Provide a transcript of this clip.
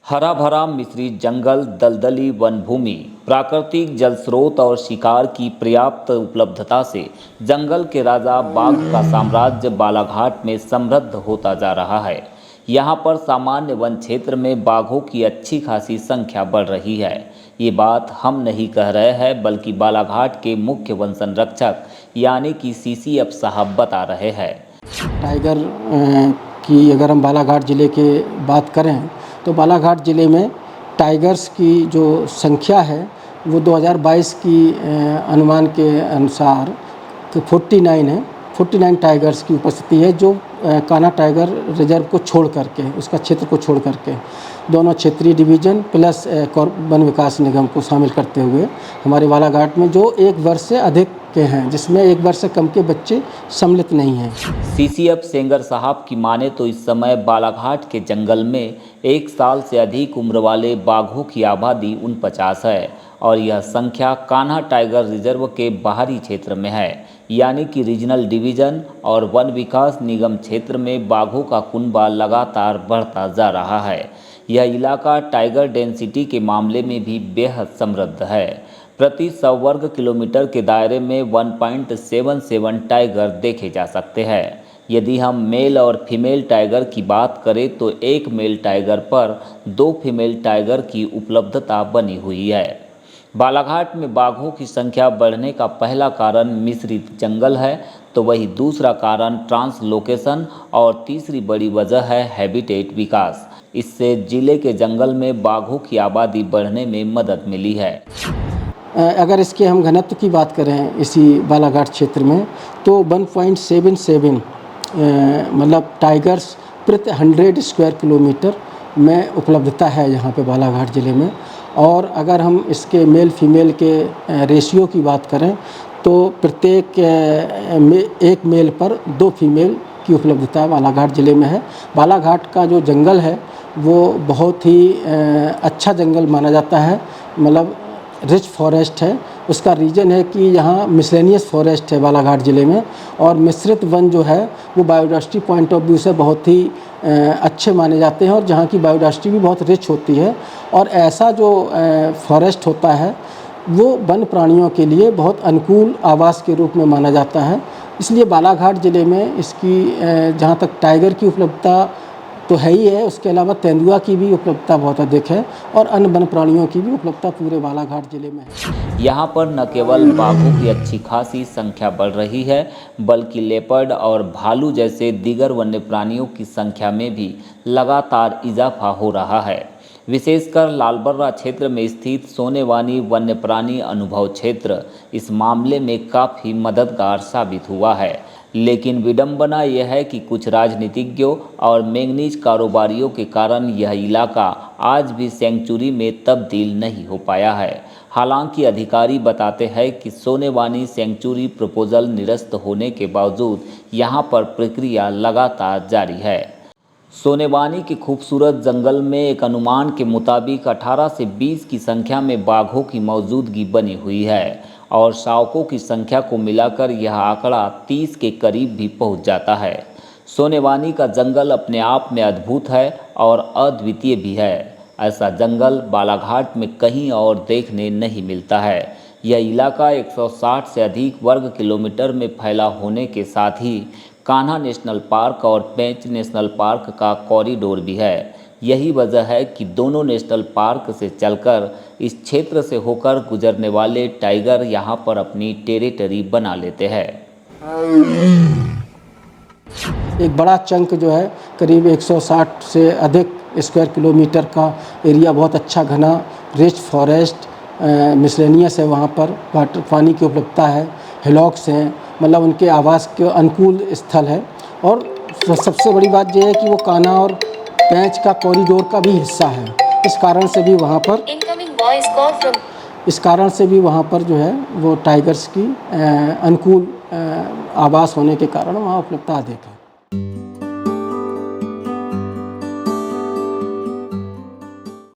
हरा भरा मिश्रित जंगल, दलदली वन भूमि, प्राकृतिक जल स्रोत और शिकार की पर्याप्त उपलब्धता से जंगल के राजा बाघ का साम्राज्य बालाघाट में समृद्ध होता जा रहा है। यहाँ पर सामान्य वन क्षेत्र में बाघों की अच्छी खासी संख्या बढ़ रही है। ये बात हम नहीं कह रहे हैं, बल्कि बालाघाट के मुख्य वन संरक्षक यानी कि सीसीएफ साहब बता रहे हैं। टाइगर की अगर हम बालाघाट ज़िले के बात करें तो बालाघाट ज़िले में टाइगर्स की जो संख्या है वो 2022 की अनुमान के अनुसार 49 है। 49 टाइगर्स की उपस्थिति है, जो कान्हा टाइगर रिजर्व को छोड़ करके, उसका क्षेत्र को छोड़ करके, दोनों क्षेत्रीय डिवीज़न प्लस वन विकास निगम को शामिल करते हुए हमारे बालाघाट में जो 1 वर्ष से अधिक के हैं, जिसमें 1 वर्ष से कम के बच्चे सम्मिलित नहीं हैं। सीसीएफ सेंगर साहब की माने तो इस समय बालाघाट के जंगल में 1 साल से अधिक उम्र वाले बाघों की आबादी 49 है और यह संख्या कान्हा टाइगर रिजर्व के बाहरी क्षेत्र में है, यानी कि रीजनल डिवीज़न और वन विकास निगम क्षेत्र में बाघों का कुनबा लगातार बढ़ता जा रहा है। यह इलाका टाइगर डेंसिटी के मामले में भी बेहद समृद्ध है। प्रति 100 वर्ग किलोमीटर के दायरे में 1.77 टाइगर देखे जा सकते हैं। यदि हम मेल और फीमेल टाइगर की बात करें तो एक मेल टाइगर पर 2 फीमेल टाइगर की उपलब्धता बनी हुई है। बालाघाट में बाघों की संख्या बढ़ने का पहला कारण मिश्रित जंगल है, तो वही दूसरा कारण ट्रांसलोकेशन और तीसरी बड़ी वजह है हैबिटेट विकास। इससे जिले के जंगल में बाघों की आबादी बढ़ने में मदद मिली है। अगर इसके हम घनत्व की बात करें इसी बालाघाट क्षेत्र में तो 1.77 मतलब टाइगर्स प्रति 100 स्क्वायर किलोमीटर में उपलब्धता है यहाँ पे बालाघाट ज़िले में। और अगर हम इसके मेल फीमेल के रेशियो की बात करें तो प्रत्येक एक मेल पर 2 फीमेल की उपलब्धता बालाघाट ज़िले में है। बालाघाट का जो जंगल है वो बहुत ही अच्छा जंगल माना जाता है, मतलब रिच फॉरेस्ट है। उसका रीज़न है कि यहाँ मिसलेनियस फॉरेस्ट है बालाघाट ज़िले में, और मिश्रित वन जो है वो बायोडाइवर्सिटी पॉइंट ऑफ व्यू से बहुत ही अच्छे माने जाते हैं और जहाँ की बायोडाइवर्सिटी भी बहुत रिच होती है। और ऐसा जो फॉरेस्ट होता है वो वन प्राणियों के लिए बहुत अनुकूल आवास के रूप में माना जाता है। इसलिए बालाघाट ज़िले में इसकी जहाँ तक टाइगर की उपलब्धता तो है ही है, उसके अलावा तेंदुआ की भी उपलब्धता बहुत अधिक है और अन्य वन प्राणियों की भी उपलब्धता पूरे बालाघाट जिले में है। यहाँ पर न केवल बाघों की अच्छी खासी संख्या बढ़ रही है, बल्कि लेपर्ड और भालू जैसे दीगर वन्य प्राणियों की संख्या में भी लगातार इजाफा हो रहा है। विशेषकर लालबर्रा क्षेत्र में स्थित सोनेवानी वन्य प्राणी अनुभव क्षेत्र इस मामले में काफ़ी मददगार साबित हुआ है। लेकिन विडंबना यह है कि कुछ राजनीतिज्ञों और मैंगनीज कारोबारियों के कारण यह इलाका आज भी सेंचुरी में तब्दील नहीं हो पाया है। हालांकि अधिकारी बताते हैं कि सोनेवानी सेंचुरी प्रपोजल निरस्त होने के बावजूद यहां पर प्रक्रिया लगातार जारी है। सोनेवानी के खूबसूरत जंगल में एक अनुमान के मुताबिक 18 से 20 की संख्या में बाघों की मौजूदगी बनी हुई है और शावकों की संख्या को मिलाकर यह आंकड़ा 30 के करीब भी पहुंच जाता है। सोनेवानी का जंगल अपने आप में अद्भुत है और अद्वितीय भी है। ऐसा जंगल बालाघाट में कहीं और देखने नहीं मिलता है। यह इलाका 160 से अधिक वर्ग किलोमीटर में फैला होने के साथ ही कान्हा नेशनल पार्क और पेंच नेशनल पार्क का कॉरिडोर भी है। यही वजह है कि दोनों नेशनल पार्क से चलकर इस क्षेत्र से होकर गुजरने वाले टाइगर यहाँ पर अपनी टेरिटरी बना लेते हैं। एक बड़ा चंक जो है करीब 160 से अधिक स्क्वायर किलोमीटर का एरिया, बहुत अच्छा घना रिच फॉरेस्ट, मिसलेनियस है, वहाँ पर वाटर पानी की उपलब्धता है, हिलॉक्स हैं, मतलब उनके आवास के अनुकूल स्थल है। और सबसे बड़ी बात यह है कि वो कान्हा और पेंच का कॉरिडोर का भी हिस्सा है। इस कारण से भी वहाँ पर जो है वो टाइगर्स की अनुकूल आवास होने के कारण वहाँ उपलब्धता अधिक है।